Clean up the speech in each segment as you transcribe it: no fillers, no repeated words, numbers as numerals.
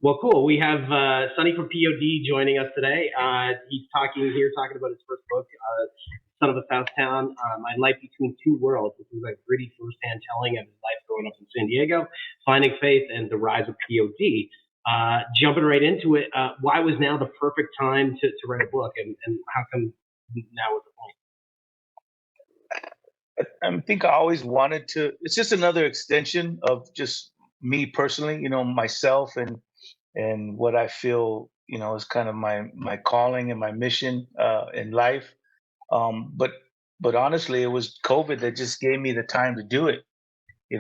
Well, cool. We have Sonny from P.O.D joining us today. He's talking about his first book, Son of a Southtown, My Life Between Two Worlds. This is a gritty firsthand telling of his life growing up in San Diego, finding faith, and the rise of P.O.D. Jumping right into it, why was now the perfect time to write a book, and how come now was the point? I think I always wanted to. It's just another extension of just me personally, myself and what I feel, is kind of my calling and my mission in life. But honestly, it was COVID that just gave me the time to do it.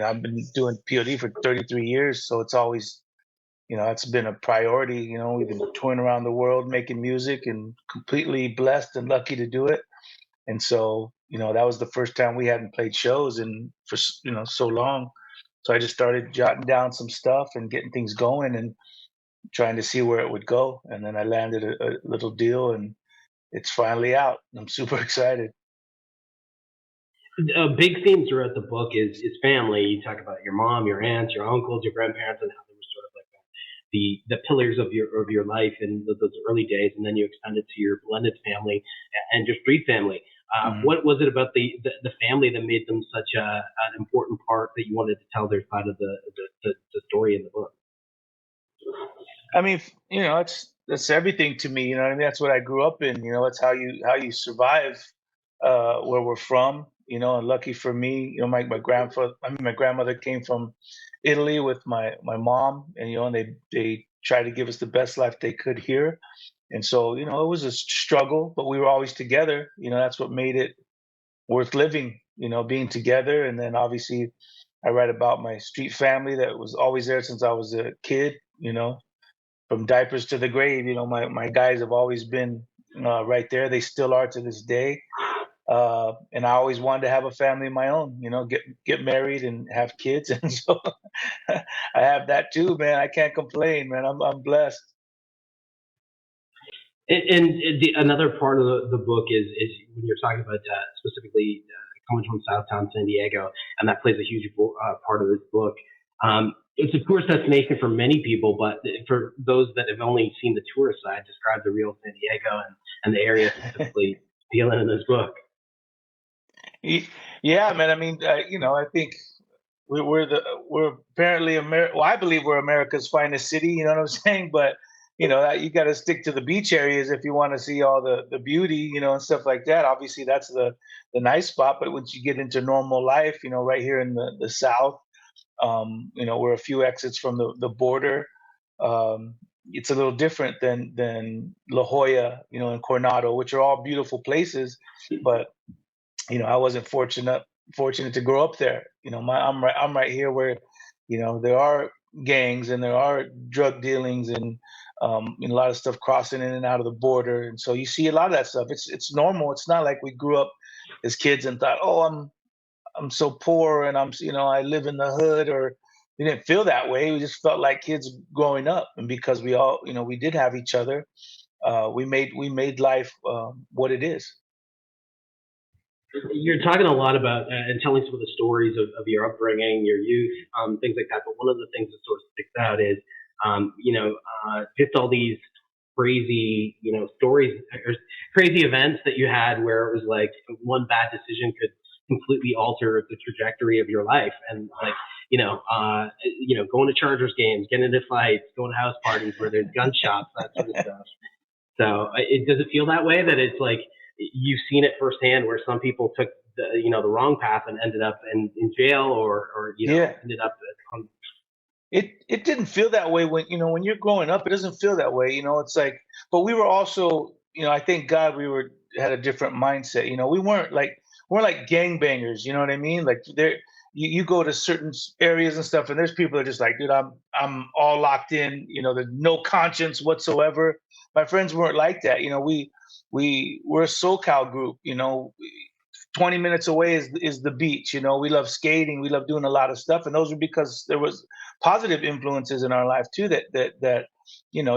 I've been doing POD for 33 years, so it's always, it's been a priority. We've been touring around the world making music and completely blessed and lucky to do it. And so, that was the first time we hadn't played shows in for so long. So I just started jotting down some stuff and getting things going and trying to see where it would go. And then I landed a little deal, and it's finally out. I'm super excited. A big theme throughout the book is family. You talk about your mom, your aunts, your uncles, your grandparents, and how they were sort of like the pillars of your life in those early days, and then you extend it to your blended family and your street family. Mhm. What was it about the family that made them such an important part that you wanted to tell their side of the story in the book? I mean, that's everything to me. You know what I mean? That's what I grew up in. It's how you survive where we're from. And lucky for me, my grandfather, I mean, my grandmother came from Italy with my mom, and they tried to give us the best life they could here. And so, it was a struggle, but we were always together. That's what made it worth living. Being together, and then obviously, I write about my street family that was always there since I was a kid. From diapers to the grave. My guys have always been right there. They still are to this day. And I always wanted to have a family of my own. Get married and have kids, and so I have that too, man. I can't complain, man. I'm blessed. Another part of the book is when you're talking about specifically coming from Southtown, San Diego, and that plays a huge part of this book. It's a tourist destination for many people, but for those that have only seen the tourist side, describe the real San Diego and the area specifically feeling in this book. Y- Yeah, man. I mean, I think we're apparently Well, I believe we're America's finest city. You know what I'm saying? But you got to stick to the beach areas if you want to see all the beauty, and stuff like that. Obviously, that's the nice spot. But once you get into normal life, right here in the South, we're a few exits from the border. It's a little different than La Jolla, and Coronado, which are all beautiful places. But I wasn't fortunate to grow up there. I'm right here where, there are gangs and there are drug dealings and a lot of stuff crossing in and out of the border, and so you see a lot of that stuff. It's normal. It's not like we grew up as kids and thought, oh, I'm so poor and I live in the hood, or we didn't feel that way. We just felt like kids growing up, and because we all, we did have each other. We made life what it is. You're talking a lot about and telling some of the stories of your upbringing, your youth, things like that. But one of the things that sort of sticks out is, just all these crazy, stories or crazy events that you had where it was like one bad decision could completely alter the trajectory of your life, and like, going to Chargers games, getting into fights, going to house parties where there's gun shops, that sort of stuff. So does it feel that way that it's like you've seen it firsthand where some people took the wrong path and ended up in jail or Yeah. ended up on. It didn't feel that way when you're growing up. It doesn't feel that way. It's like, but we were also, I thank God we were had a different mindset. We weren't like gangbangers. You know what I mean? Like there, you go to certain areas and stuff, and there's people that are just like, dude, I'm all locked in. There's no conscience whatsoever. My friends weren't like that. We're a SoCal group. 20 minutes away is the beach. We love skating, we love doing a lot of stuff, and those are because there was positive influences in our life too that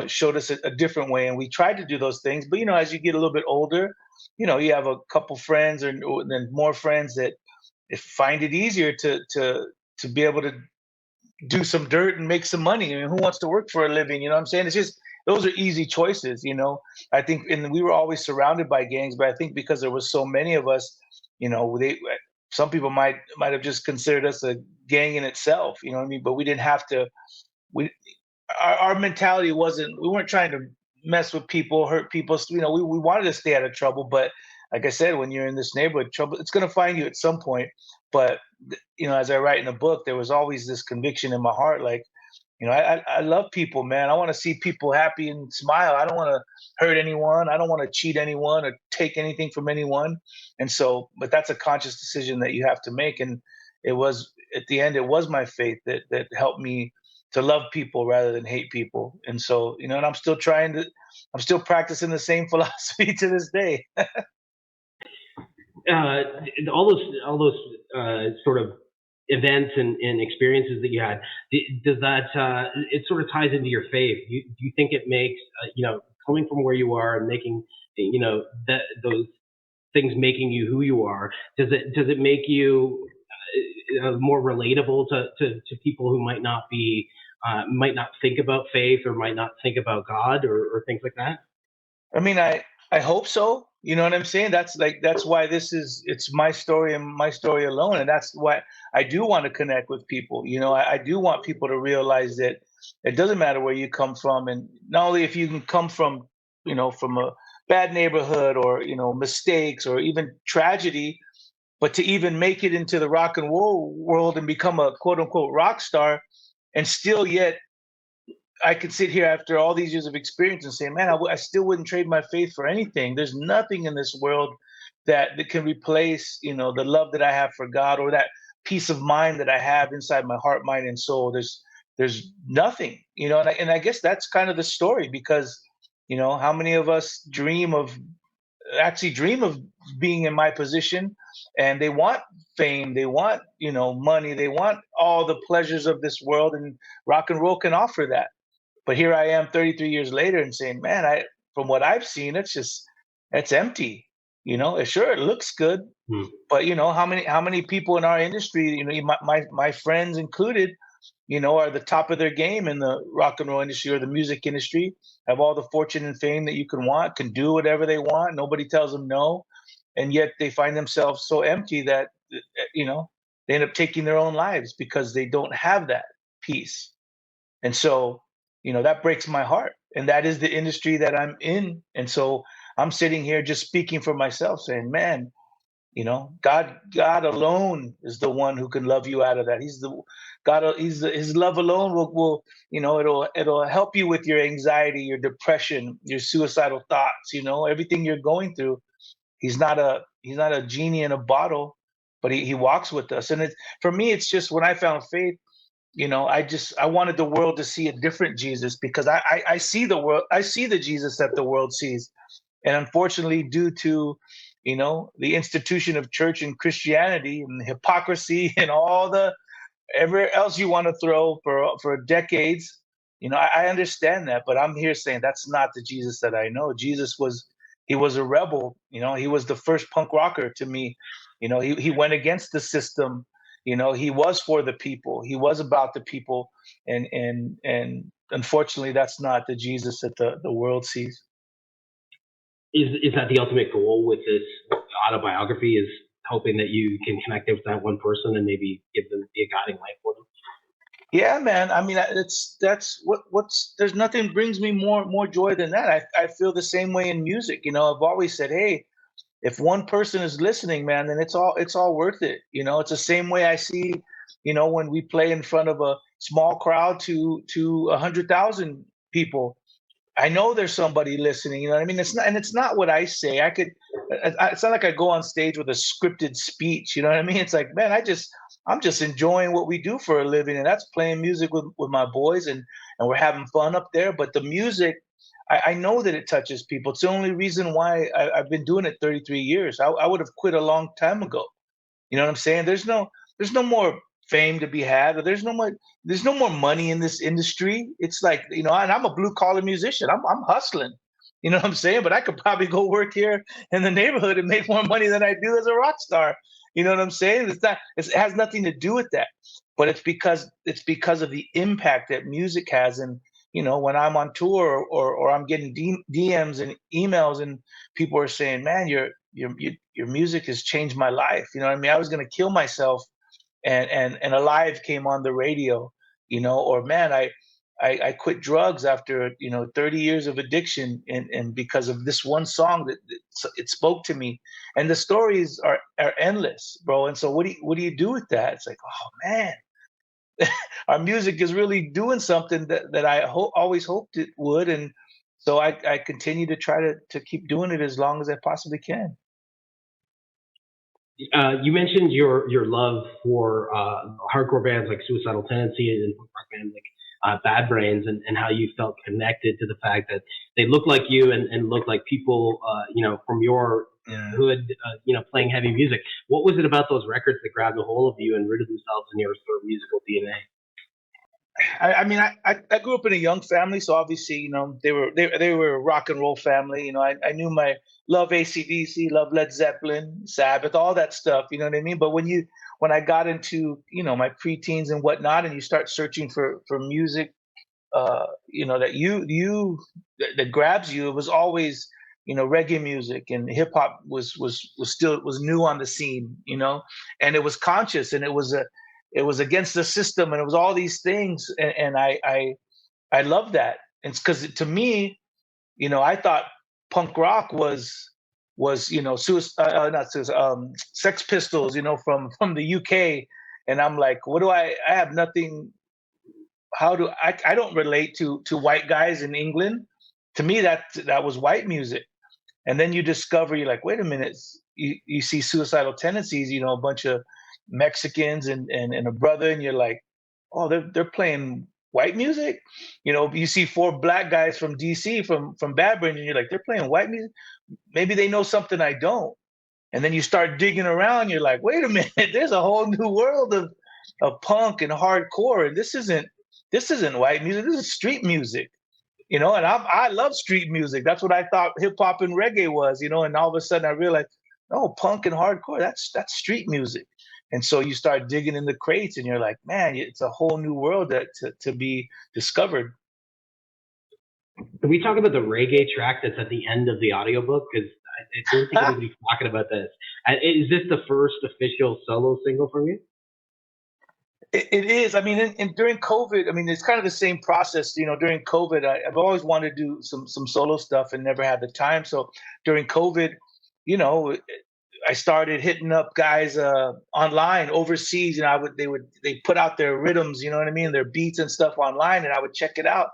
showed us a different way, and we tried to do those things. But as you get a little bit older, you have a couple friends or then more friends that find it easier to be able to do some dirt and make some money. I mean, who wants to work for a living? You know what I'm saying? It's just those are easy choices, you know. I think, and we were always surrounded by gangs, but I think because there was so many of us, you know, they some people might have just considered us a gang in itself, you know what I mean? But we didn't have to. We our mentality wasn't. We weren't trying to mess with people, hurt people. You know, we wanted to stay out of trouble, but like I said, when you're in this neighborhood, trouble it's going to find you at some point. But you know, as I write in the book, there was always this conviction in my heart, like, you know, I love people, man. I want to see people happy and smile. I don't want to hurt anyone. I don't want to cheat anyone or take anything from anyone. And so, but that's a conscious decision that you have to make. And it was at the end, it was my faith that helped me to love people rather than hate people. And so, you know, and I'm still practicing the same philosophy to this day. uh, all those sort of events and experiences that you had, does that it sort of ties into your faith? Do you think it makes coming from where you are and making that those things making you who you are? Does it make you more relatable to people who might not think about faith or might not think about God or things like that? I mean, I hope so. You know what I'm saying? That's why it's my story and my story alone, and that's why I do want to connect with people. You know, I do want people to realize that it doesn't matter where you come from, and not only if you can come from, you know, from a bad neighborhood or you know mistakes or even tragedy, but to even make it into the rock and roll world and become a quote unquote rock star, and still yet I could sit here after all these years of experience and say, man, I still wouldn't trade my faith for anything. There's nothing in this world that can replace, you know, the love that I have for God or that peace of mind that I have inside my heart, mind, and soul. There's nothing, you know, and I guess that's kind of the story because, you know, how many of us dream of being in my position and they want fame, they want, you know, money, they want all the pleasures of this world, and rock and roll can offer that. But here I am 33 years later and saying, man, from what I've seen, it's empty. You know, sure it looks good, Hmm. but you know how many people in our industry, you know, my friends included, you know, are the top of their game in the rock and roll industry or the music industry, have all the fortune and fame that you can want, can do whatever they want, nobody tells them no, and yet they find themselves so empty that you know they end up taking their own lives because they don't have that peace. And so, you know, that breaks my heart. And that is the industry that I'm in. And so I'm sitting here just speaking for myself, saying, man, you know, God alone is the one who can love you out of that. He's the God, his love alone will, you know, it'll help you with your anxiety, your depression, your suicidal thoughts, you know, everything you're going through. He's not a genie in a bottle, but he walks with us. And for me, it's just when I found faith, you know, I wanted the world to see a different Jesus because I see the world, I see the Jesus that the world sees. And unfortunately, due to, you know, the institution of church and Christianity and the hypocrisy and all the everywhere else you want to throw for decades, you know, I understand that, but I'm here saying that's not the Jesus that I know. He was a rebel, you know, he was the first punk rocker to me. You know, he went against the system, you know, he was for the people, he was about the people, and unfortunately that's not the Jesus that the world sees. Is that the ultimate goal with this autobiography? Is hoping that you can connect with that one person and maybe give them be a guiding light for them? Yeah, man. I mean, that's what's there's nothing brings me more joy than that. I feel the same way in music. You know, I've always said, hey, if one person is listening, man, then it's all worth it. You know, it's the same way I see, you know, when we play in front of a small crowd to 100,000 people. I know there's somebody listening. You know what I mean? It's not what I say. It's not like I go on stage with a scripted speech. You know what I mean? It's like, man, I'm just enjoying what we do for a living, and that's playing music with my boys, and we're having fun up there. But the music, I know that it touches people. It's the only reason why I've been doing it 33 years. I would have quit a long time ago. You know what I'm saying? There's no more fame to be had, or there's no more money in this industry. It's like, you know, and I'm a blue collar musician. I'm hustling. You know what I'm saying? But I could probably go work here in the neighborhood and make more money than I do as a rock star. You know what I'm saying? It has nothing to do with that, but it's because of the impact that music has. And when I'm on tour, or I'm getting DMs and emails, and people are saying, "Man, your music has changed my life." You know what I mean? I was gonna kill myself, and Alive came on the radio, or man, I quit drugs after 30 years of addiction, and because of this one song that it spoke to me. And the stories are endless, bro. And so what do you do with that? It's like, oh man, our music is really doing something that I always hoped it would. And so I continue to try to keep doing it as long as I possibly can. You mentioned your love for hardcore bands like Suicidal Tendencies and punk rock bands like Bad Brains, and how you felt connected to the fact that they look like you, and look like people, from your Yeah. hood, playing heavy music. What was it about those records that grabbed a hold of you and rooted themselves in your sort of musical DNA? I mean, I grew up in a young family, so obviously, they were a rock and roll family. I knew my love AC/DC, love Led Zeppelin, Sabbath, all that stuff. You know what I mean? But when I got into my preteens and whatnot, and you start searching for music, that grabs you, it was always reggae music, and hip hop was new on the scene, and it was conscious, and it was against the system, and it was all these things, and I love that. It's because to me, I thought punk rock was not Sex Pistols, from the UK, and I'm like, what do I have nothing. How do I don't relate to white guys in England. To me, that was white music. And then you discover, you're like, wait a minute, you see Suicidal Tendencies, a bunch of Mexicans and a brother, and you're like, oh, they're playing white music. You see four black guys from DC, from Bad Brains, and you're like, they're playing white music. Maybe they know something I don't. And then you start digging around, you're like, wait a minute, there's a whole new world of punk and hardcore, and this isn't white music, this is street music. And I love street music. That's what I thought hip hop and reggae was, and all of a sudden I realized, no, punk and hardcore, that's street music. And so you start digging in the crates, and you're like, man, it's a whole new world to be discovered. Can we talk about the reggae track that's at the end of the audiobook? Because I don't think anybody's talking about this. Is this the first official solo single from you? It is. I mean, during COVID, I mean, it's kind of the same process. During COVID, I've always wanted to do some solo stuff and never had the time. So during COVID, you know, I started hitting up guys online overseas, and they put out their rhythms, you know what I mean, their beats and stuff online, and I would check it out,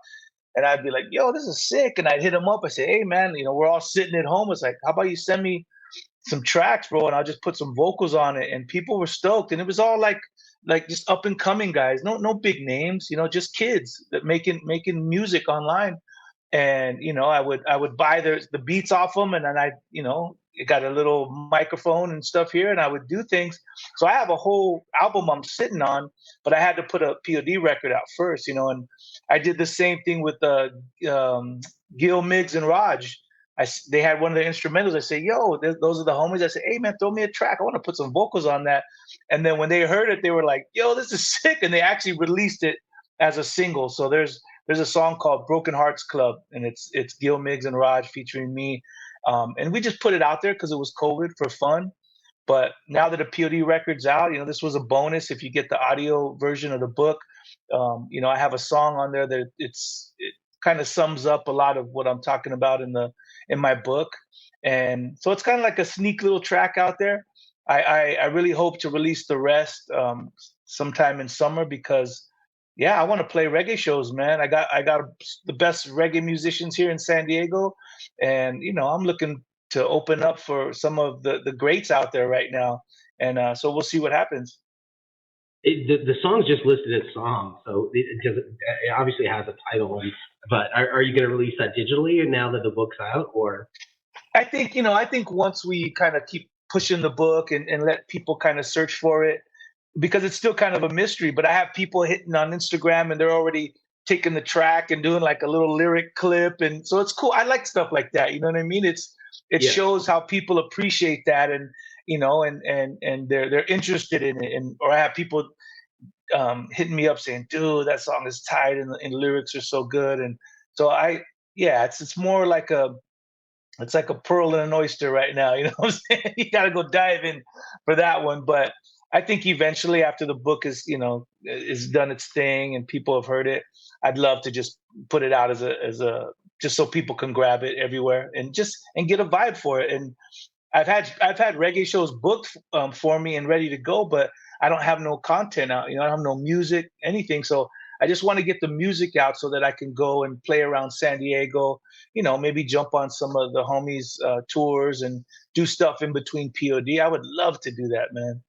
and I'd be like, "Yo, this is sick," and I'd hit them up. I say, "Hey, man, we're all sitting at home. It's like, how about you send me some tracks, bro, and I'll just put some vocals on it." And people were stoked, and it was all like just up and coming guys, no big names, just kids that making music online. And I would buy the beats off them, and then it got a little microphone and stuff here, and I would do things. So I have a whole album I'm sitting on, but I had to put a P.O.D record out first, and I did the same thing with um, Gil, Miggs, and Raj. They had one of the instrumentals. I say, yo, those are the homies. I say, hey man, throw me a track, I want to put some vocals on that. And then when they heard it, they were like, yo, this is sick, and they actually released it as a single. So there's a song called Broken Hearts Club, and it's Gil, Miggs, and Raj featuring me. And we just put it out there because it was COVID for fun. But now that the POD record's out, this was a bonus if you get the audio version of the book. I have a song on there that it kind of sums up a lot of what I'm talking about in my book. And so it's kind of like a sneak little track out there. I really hope to release the rest sometime in summer, because yeah, I want to play reggae shows, man. I got the best reggae musicians here in San Diego, and I'm looking to open up for some of the greats out there right now, and so we'll see what happens. The song's just listed as song, so it obviously has a title. But are you going to release that digitally now that the book's out, or? I think once we kind of keep pushing the book and let people kind of search for it, because it's still kind of a mystery. But I have people hitting on Instagram, and they're already taking the track and doing like a little lyric clip, and so it's cool. I like stuff like that. You know what I mean? It Yeah. shows how people appreciate that, and and they're interested in it, and or I have people hitting me up saying, "Dude, that song is tight, and the lyrics are so good." And so yeah, it's more like it's like a pearl in an oyster right now. You know what I'm saying? You got to go dive in for that one. But I think eventually, after the book is done its thing and people have heard it, I'd love to just put it out as a just so people can grab it everywhere and just and get a vibe for it. And I've had reggae shows booked for me and ready to go, but I don't have no content out. I don't have no music, anything. So I just want to get the music out so that I can go and play around San Diego. Maybe jump on some of the homies' tours and do stuff in between P.O.D. I would love to do that, man.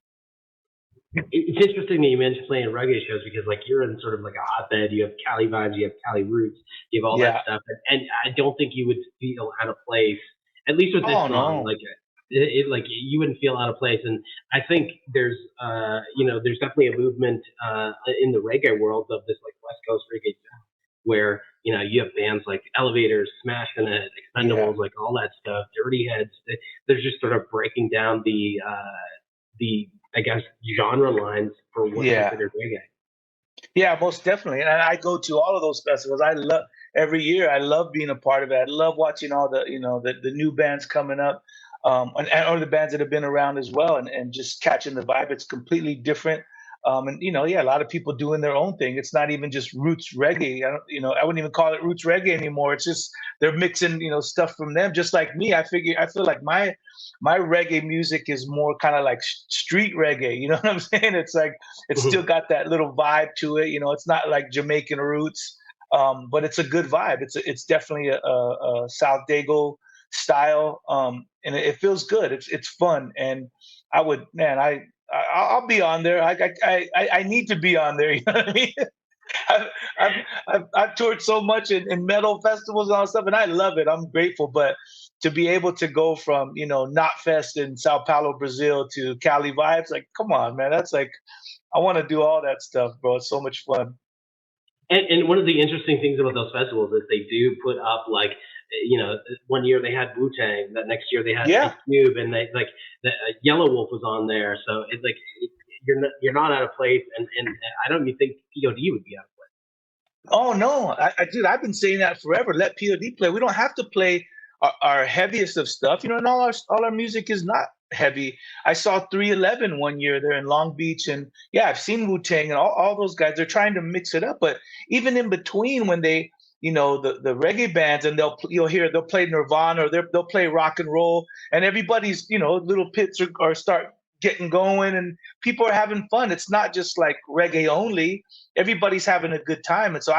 It's interesting that you mentioned playing reggae shows because like you're in sort of like a hotbed. You have Cali vibes, you have Cali roots, you have all that Yeah. stuff, and I don't think you would feel out of place, at least with this Oh song. no. Like like you wouldn't feel out of place, and I think there's definitely a movement in the reggae world of this like West Coast reggae sound where you have bands like Elevators, Smash and It, Yeah. Expendables, like all that stuff, Dirty Heads. They're just sort of breaking down the I guess genre lines for what's Yeah. considered reggae. Yeah, most definitely. And I go to all of those festivals. I love every year. I love being a part of it. I love watching all the new bands coming up, or the bands that have been around as well, and just catching the vibe. It's completely different. And yeah, a lot of people doing their own thing. It's not even just roots reggae. I wouldn't even call it roots reggae anymore. It's just they're mixing, stuff from them. Just like me, I feel like my reggae music is more kind of like street reggae. You know what I'm saying? It's like it's still Mhm. got that little vibe to it. It's not like Jamaican roots, but it's a good vibe. It's definitely a South Dago style, and it feels good. It's fun, and I would, man, I'll be on there. I need to be on there. You know what I mean? I've, I've toured so much in metal festivals and all that stuff, and I love it. I'm grateful, but to be able to go from Knot Fest in Sao Paulo, Brazil, to Cali vibes, like, come on, man, that's like I want to do all that stuff, bro. It's so much fun. And one of the interesting things about those festivals is they do put up like one year they had Wu Tang, that next year they had Ice Yeah. Cube, and they like Yellow Wolf was on there, so it's like you're not out of place, and I don't even think POD would be out of place. Oh no, dude, I've been saying that forever. Let POD play. We don't have to play our heaviest of stuff, and all our music is not heavy. I saw 311 one year there in Long Beach, and yeah, I've seen Wu Tang and all those guys. They're trying to mix it up, but even in between, when they, the reggae bands, and they'll play Nirvana, or they'll play rock and roll, and everybody's little pits are start getting going, and people are having fun. It's not just like reggae only, everybody's having a good time. And so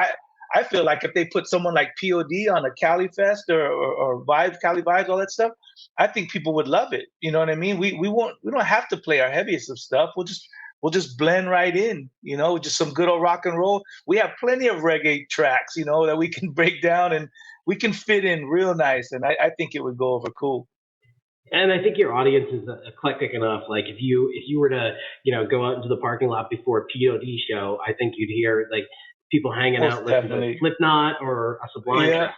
I feel like if they put someone like POD on a Cali Fest, or Vibes, Cali Vibes, all that stuff, I think people would love it. You know what I mean? We don't have to play our heaviest of stuff. We'll just blend right in, with just some good old rock and roll. We have plenty of reggae tracks, that we can break down, and we can fit in real nice. And I think it would go over cool. And I think your audience is eclectic enough. Like if you were to go out into the parking lot before a POD show, I think you'd hear like people hanging Most out listening to definitely. Slipknot or a Sublime Yeah. track.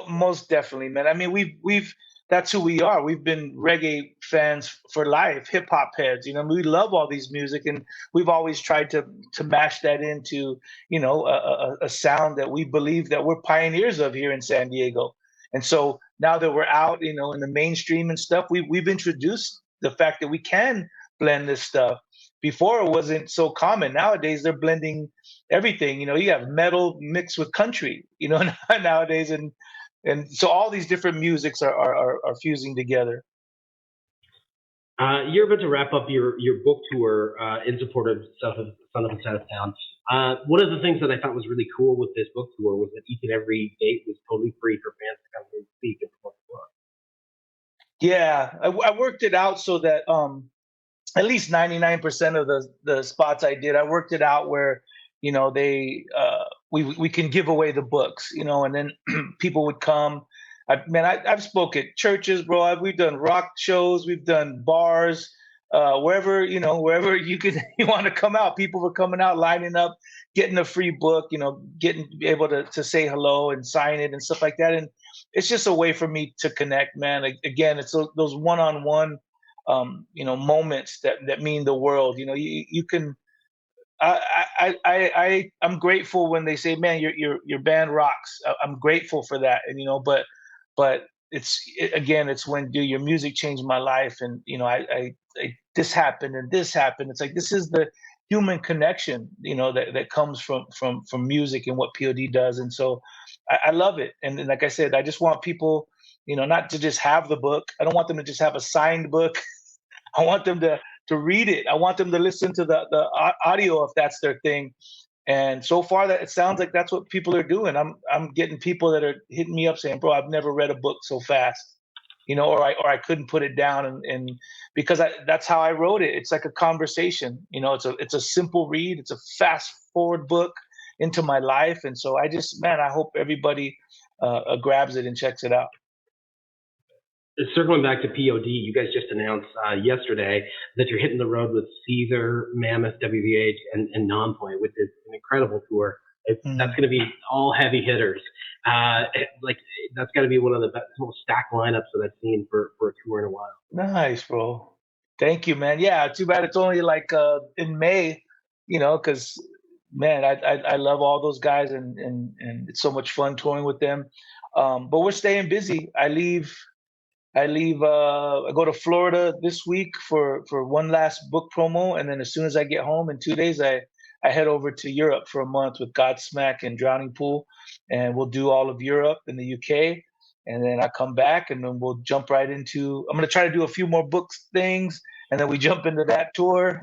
Most definitely, man. I mean, we've that's who we are. We've been reggae fans for life, hip hop heads. We love all these music, and we've always tried to mash that into a sound that we believe that we're pioneers of here in San Diego. And so now that we're out, in the mainstream and stuff, we've introduced the fact that we can blend this stuff. Before it wasn't so common. Nowadays they're blending everything. You have metal mixed with country. Nowadays, and so all these different musics are fusing together. You're about to wrap up your book tour in support of Son of Southtown. One of the things that I thought was really cool with this book tour was that each and every date was totally free for fans to come and speak and promote the book. Yeah, I worked it out so that at least 99% of the spots I did, I worked it out where they we can give away the books, and then people would come. I've spoke at churches, bro. We've done rock shows, we've done bars, wherever you could you want to come out. People were coming out, lining up, getting a free book, getting able to say hello and sign it and stuff like that. And it's just a way for me to connect, man. Again, it's those one-on-one. moments that mean the world. You can. I'm grateful when they say, "Man, your band rocks." I'm grateful for that, and but again, it's when do your music changed my life, and this happened and this happened. It's like this is the human connection, that comes from music and what POD does, and so I love it. And like I said, I just want people, not to just have the book. I don't want them to just have a signed book. I want them to read it. I want them to listen to the audio if that's their thing. And so far, that it sounds like that's what people are doing. I'm getting people that are hitting me up saying, "Bro, I've never read a book so fast," or I couldn't put it down, and because that's how I wrote it. It's like a conversation. It's a simple read. It's a fast forward book into my life, and so I hope everybody grabs it and checks it out. Circling back to P.O.D, you guys just announced yesterday that you're hitting the road with Caesar, Mammoth, WVH, and Nonpoint, which is an incredible tour. That's going to be all heavy hitters. Like that's got to be one of the best, most stacked lineups that I've seen for a tour in a while. Nice, bro. Thank you, man. Yeah, too bad it's only like in May, because man, I love all those guys, and it's so much fun touring with them. But we're staying busy. I go to Florida this week for one last book promo, and then as soon as I get home in 2 days, I head over to Europe for a month with Godsmack and Drowning Pool, and we'll do all of Europe and the UK, and then I come back, and then we'll jump right into. I'm gonna try to do a few more books things, and then we jump into that tour,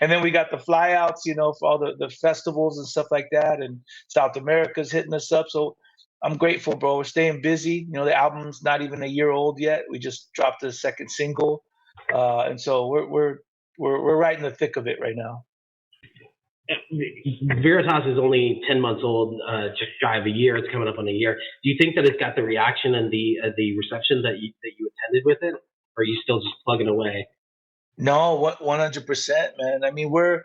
and then we got the flyouts, for all the festivals and stuff like that, and South America's hitting us up. So I'm grateful, bro. We're staying busy. The album's not even a year old yet. We just dropped the second single, and so we're right in the thick of it right now. Veritas is only 10 months old, just shy of a year. It's coming up on a year. Do you think that it's got the reaction and the reception that you attended with it, or are you still just plugging away? No, 100%, man. I mean, we're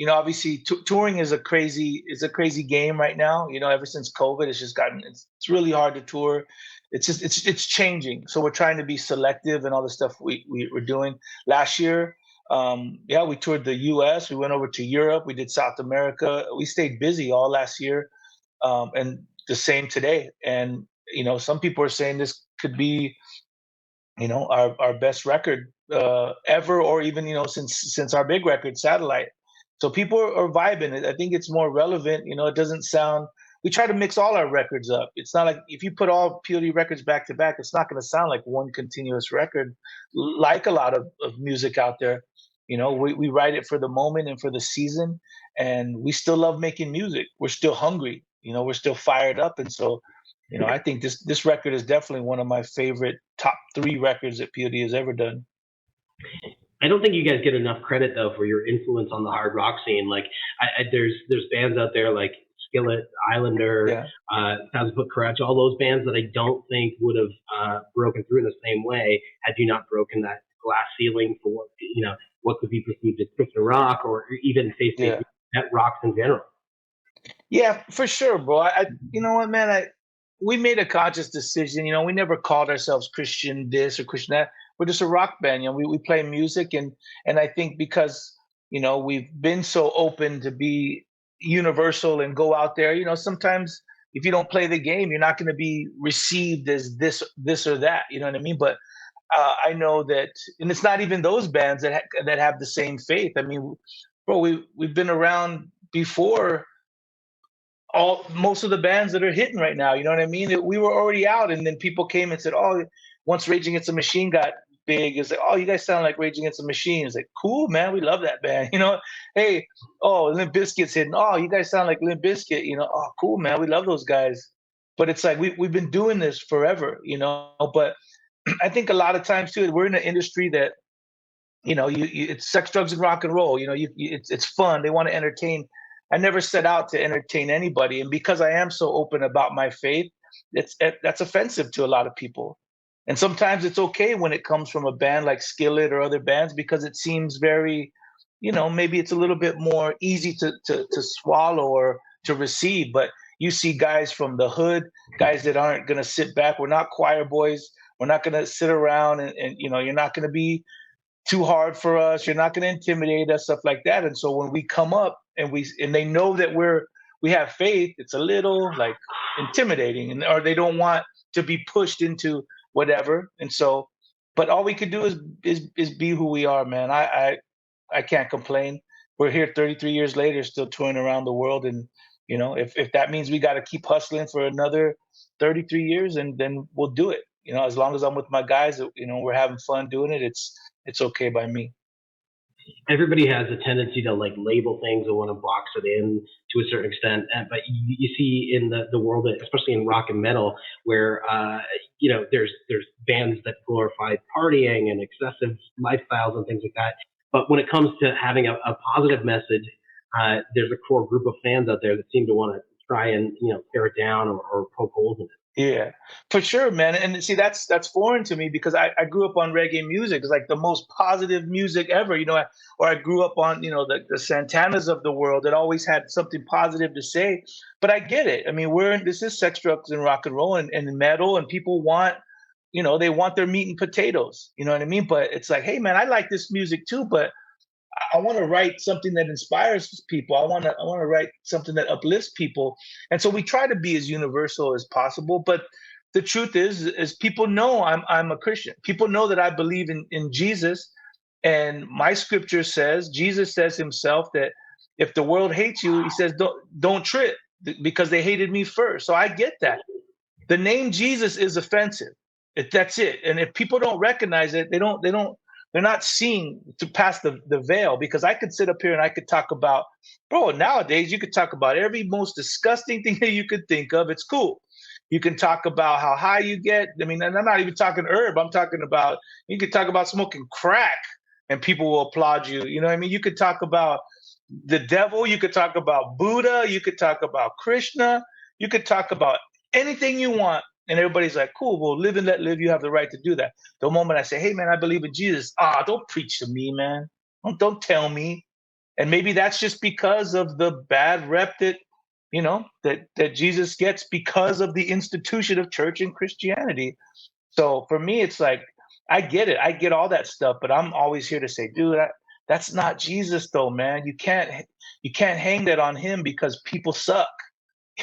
obviously touring is a crazy game right now. Ever since COVID, it's really hard to tour. It's changing. So we're trying to be selective in all the stuff we're doing. Last year, yeah, we toured the U.S. We went over to Europe. We did South America. We stayed busy all last year, and the same today. And some people are saying this could be our best record ever, or even since our big record, Satellite. So people are vibing. I think it's more relevant. It doesn't sound. We try to mix all our records up. It's not like if you put all P.O.D records back to back, it's not going to sound like one continuous record, like a lot of music out there. We write it for the moment and for the season, and we still love making music. We're still hungry. We're still fired up, and so I think this record is definitely one of my favorite top 3 records that P.O.D has ever done. I don't think you guys get enough credit though for your influence on the hard rock scene. Like, there's bands out there like Skillet, Islander, Yeah. Thousand Foot Crutch, all those bands that I don't think would have broken through in the same way had you not broken that glass ceiling for what could be perceived as Christian rock or even face-to-face rocks in general. Yeah, for sure, bro. You know what, man? We made a conscious decision. We never called ourselves Christian this or Christian that. We're just a rock band. We play music, and I think because we've been so open to be universal and go out there. Sometimes if you don't play the game, you're not going to be received as this or that. You know what I mean? But I know that, and it's not even those bands that have the same faith. I mean, bro, we've been around before most of the bands that are hitting right now. You know what I mean? We were already out, and then people came and said, "Oh, once Rage Against the Machine got big, it's like, oh, you guys sound like Rage Against the Machine." It's like, cool, man, we love that band. Hey, oh, Limp Bizkit's hitting. Oh, you guys sound like Limp Bizkit. Oh, cool, man, we love those guys. But it's like we've been doing this forever. But I think a lot of times too, we're in an industry that it's sex, drugs, and rock and roll. It's fun. They want to entertain. I never set out to entertain anybody, and because I am so open about my faith, that's offensive to a lot of people. And sometimes it's okay when it comes from a band like Skillet or other bands because it seems very, maybe it's a little bit more easy to swallow or to receive. But you see guys from the hood, guys that aren't going to sit back. We're not choir boys. We're not going to sit around and you're not going to be too hard for us. You're not going to intimidate us, stuff like that. And so when we come up and they know that we have faith, it's a little like intimidating, and or they don't want to be pushed into whatever. And so, but all we could do is be who we are, man. I can't complain. We're here 33 years later, still touring around the world, and if that means we got to keep hustling for another 33 years, and then we'll do it. As long as I'm with my guys, we're having fun doing it. It's okay by me. Everybody has a tendency to like label things and want to box it in to a certain extent. But you see in the world, especially in rock and metal, where there's bands that glorify partying and excessive lifestyles and things like that. But when it comes to having a positive message, there's a core group of fans out there that seem to want to try and tear it down or poke holes in it. Yeah, for sure, man. And see, that's foreign to me because I grew up on reggae music. It's like the most positive music ever, or I grew up on, the Santanas of the world that always had something positive to say. But I get it. I mean, this is sex, drugs, and rock and roll and metal, and people want, they want their meat and potatoes. You know what I mean? But it's like, hey, man, I like this music too, but I want to write something that inspires people. I want to write something that uplifts people. And so we try to be as universal as possible. But the truth is people know I'm a Christian. People know that I believe in Jesus. And my scripture says, Jesus says himself that if the world hates you, he says, don't trip because they hated me first. So I get that. The name Jesus is offensive. That's it. And if people don't recognize it, they're not seeing to pass the veil, because I could sit up here and I could talk about, bro, nowadays you could talk about every most disgusting thing that you could think of. It's cool. You can talk about how high you get. I mean, and I'm not even talking herb. I'm talking about, you could talk about smoking crack and people will applaud you. You know what I mean? You could talk about the devil. You could talk about Buddha. You could talk about Krishna. You could talk about anything you want. And everybody's like, cool, well, live and let live. You have the right to do that. The moment I say, hey, man, I believe in Jesus. Don't preach to me, man. Don't tell me. And maybe that's just because of the bad rep that, that Jesus gets because of the institution of church and Christianity. So for me, it's like, I get it. I get all that stuff, but I'm always here to say, dude, that's not Jesus though, man. You can't hang that on him because people suck.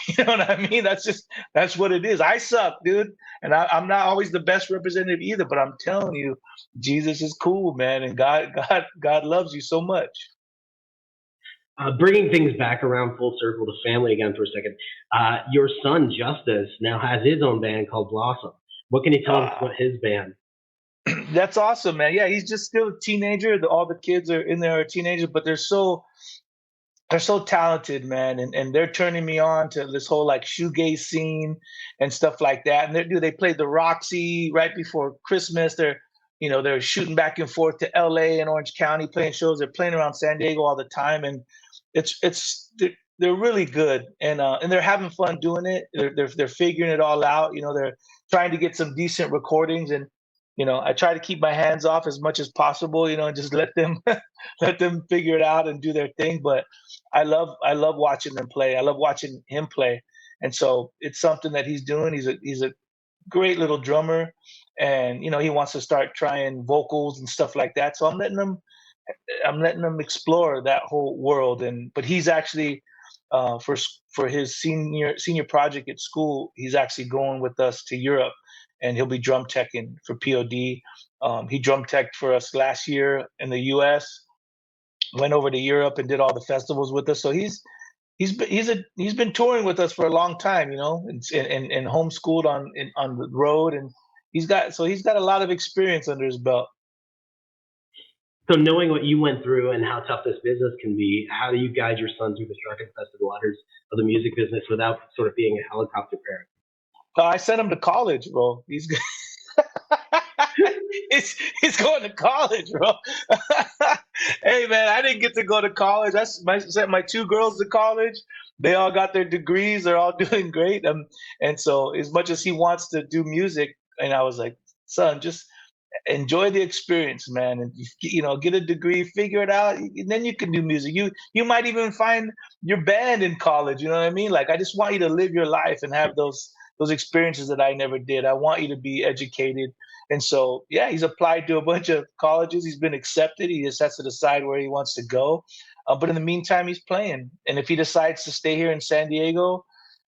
You know what I mean? That's what it is. I suck, dude, and I'm not always the best representative either. But I'm telling you, Jesus is cool, man, and God loves you so much. Bringing things back around full circle to family again for a second. Your son Justice now has his own band called Blossom. What can you tell us about his band? That's awesome, man. Yeah, he's just still a teenager. All the kids are in there are teenagers, but they're so talented, man, and they're turning me on to this whole like shoegaze scene and stuff like that. And they played the Roxy right before Christmas. They're shooting back and forth to L.A. and Orange County playing shows. They're playing around San Diego all the time, and they're really good, and they're having fun doing it. They're figuring it all out. They're trying to get some decent recordings, and I try to keep my hands off as much as possible. And just let them let them figure it out and do their thing. But I love watching them play. I love watching him play, and so it's something that he's doing. He's a great little drummer, and he wants to start trying vocals and stuff like that. So I'm letting him explore that whole world. But he's actually for his senior project at school, he's actually going with us to Europe, and he'll be drum teching for P.O.D. He drum teched for us last year in the U.S. Went over to Europe and did all the festivals with us. So he's been touring with us for a long time, and homeschooled on the road, and he's got a lot of experience under his belt. So knowing what you went through and how tough this business can be, how do you guide your son through the shark-infested waters of the music business without sort of being a helicopter parent? I sent him to college, bro. He's he's going to college, bro. Hey, man, I didn't get to go to college. Sent my two girls to college. They all got their degrees. They're all doing great. And so as much as he wants to do music, and I was like, son, just enjoy the experience, man, and get a degree, figure it out, and then you can do music. You might even find your band in college. You know what I mean? Like, I just want you to live your life and have those those experiences that I never did. I want you to be educated. And so, yeah, he's applied to a bunch of colleges. He's been accepted. He just has to decide where he wants to go. But in the meantime, he's playing. And if he decides to stay here in San Diego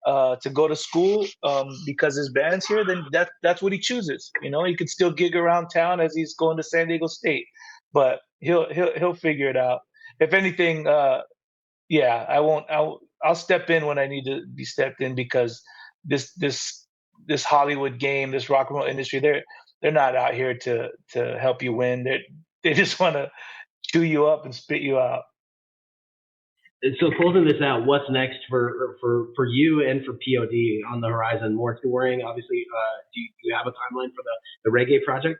to go to school because his band's here, then that's what he chooses. You know, he can still gig around town as he's going to San Diego State, but he'll figure it out. If anything, yeah, I won't. I'll step in when I need to be stepped in because this this this Hollywood game, this rock and roll industry, they're not out here to help you win. They just want to chew you up and spit you out. And so closing this out, what's next for you and for P.O.D on the horizon? More touring, obviously. Do you have a timeline for the reggae project?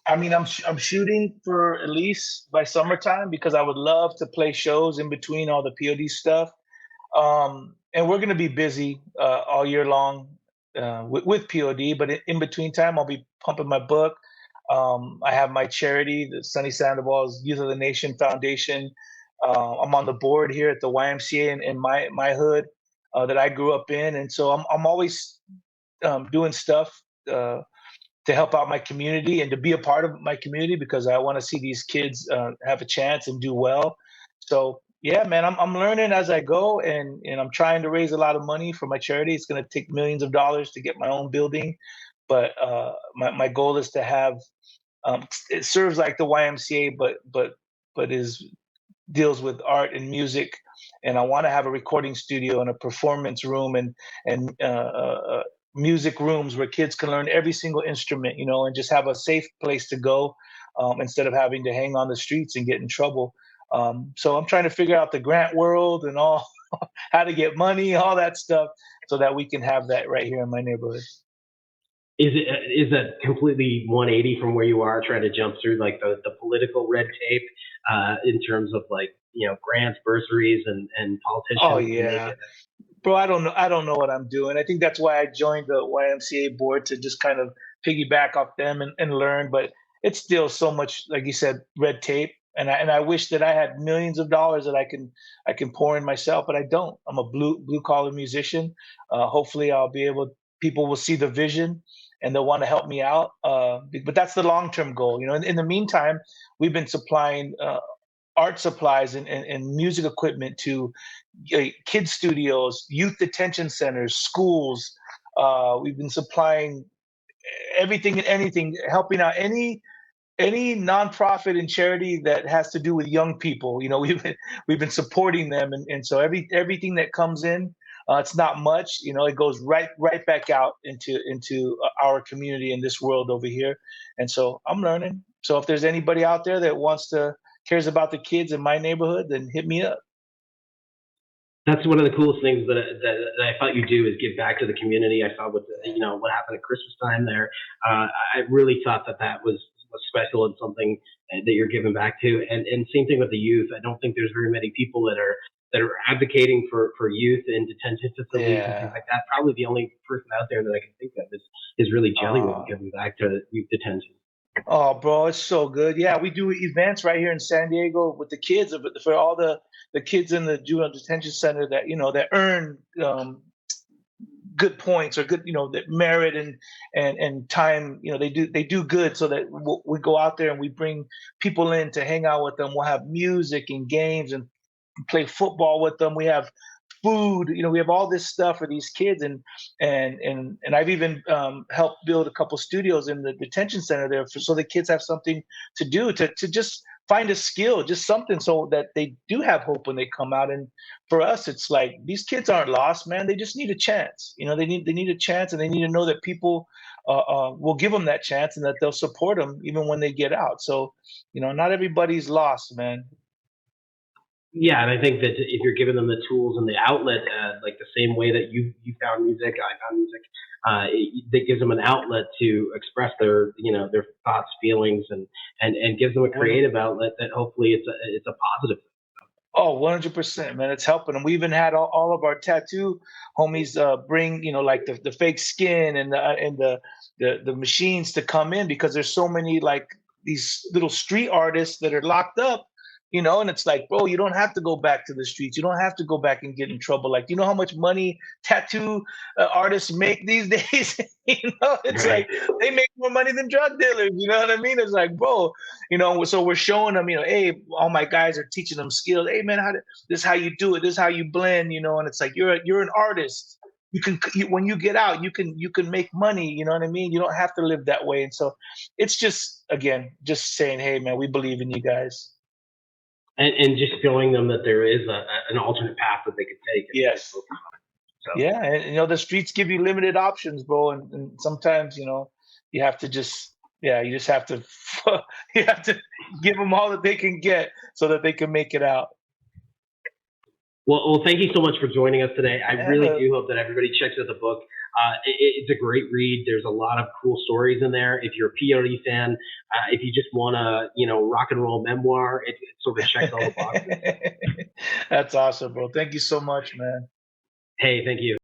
I mean, I'm shooting for at least by summertime because I would love to play shows in between all the POD stuff. And we're going to be busy all year long with POD, but in between time, I'll be pumping my book. I have my charity, the Sonny Sandoval's Youth of the Nation Foundation. I'm on the board here at the YMCA in my hood that I grew up in, and so I'm always doing stuff. To help out my community and to be a part of my community because I want to see these kids have a chance and do well. So yeah, man, I'm learning as I go, and I'm trying to raise a lot of money for my charity. It's going to take millions of dollars to get my own building, but my goal is to have it serves like the YMCA, but is deals with art and music, and I want to have a recording studio and a performance room and music rooms where kids can learn every single instrument, you know, and just have a safe place to go instead of having to hang on the streets and get in trouble. So I'm trying to figure out the grant world and all how to get money, all that stuff, so that we can have that right here in my neighborhood. Is that completely 180 from where you are, trying to jump through like the political red tape in terms of like grants, bursaries, and Oh politicians to make yeah. it? Bro, I don't know what I'm doing. I think that's why I joined the YMCA board to just kind of piggyback off them and learn. But it's still so much, like you said, red tape. And I wish that I had millions of dollars that I can pour in myself, but I don't. I'm a blue collar musician. Hopefully, I'll be able. People will see the vision and they'll want to help me out. But that's the long term goal. You know, in the meantime, we've been supplying art supplies and music equipment to kid studios, youth detention centers, schools. We've been supplying everything and anything, helping out any nonprofit and charity that has to do with young people. You know, we've been supporting them, and so everything that comes in, it's not much. You know, it goes right back out into our community in this world over here. And so I'm learning. So if there's anybody out there that wants to cares about the kids in my neighborhood, then hit me up. That's one of the coolest things that I thought you do is give back to the community. I saw what happened at Christmas time there. I really thought that was special and something that you're giving back to. And same thing with the youth. I don't think there's very many people that are advocating for youth in detention facilities and things Yeah. like that. Probably the only person out there that I can think of is really Jellywood Uh, giving back to youth detention. Oh, bro, it's so good. Yeah, we do events right here in San Diego with the kids, but for all the kids in the juvenile detention center that that earn good points or good that merit and time. They do good so that we go out there and we bring people in to hang out with them. We'll have music and games and play football with them. We have food. We have all this stuff for these kids, and I've even helped build a couple studios in the detention center there, so the kids have something to do to just find a skill, just something, so that they do have hope when they come out. And for us, it's like these kids aren't lost, man. They just need a chance. They need a chance, and they need to know that people will give them that chance and that they'll support them even when they get out. So, not everybody's lost, man. Yeah, and I think that if you're giving them the tools and the outlet, like the same way that you found music, I found music, that gives them an outlet to express their thoughts, feelings, and gives them a creative outlet that hopefully it's a positive. Oh, 100%, man. It's helping. And we even had all of our tattoo homies bring, like the fake skin and the machines to come in because there's so many like these little street artists that are locked up And it's like, bro, you don't have to go back to the streets. You don't have to go back and get in trouble. Like, you know how much money tattoo artists make these days? It's Right. like they make more money than drug dealers. You know what I mean? It's like, bro, so we're showing them, hey, all my guys are teaching them skills. Hey, man, this is how you do it. This is how you blend, and it's like, you're an artist. When you get out, you can make money. You know what I mean? You don't have to live that way. And so it's just, again, just saying, hey, man, we believe in you guys. And just showing them that there is an alternate path that they could take. Yes. So Yeah, and the streets give you limited options, bro, and sometimes you have to just, yeah, you just have to you have to give them all that they can get so that they can make it out. well, thank you so much for joining us today. I really Yeah, do hope that everybody checks out the book. It's a great read. There's a lot of cool stories in there. If you're a P.O.D fan, if you just want to, rock and roll memoir, it sort of checks all the boxes. that's awesome, bro. Thank you so much, man. Hey, thank you.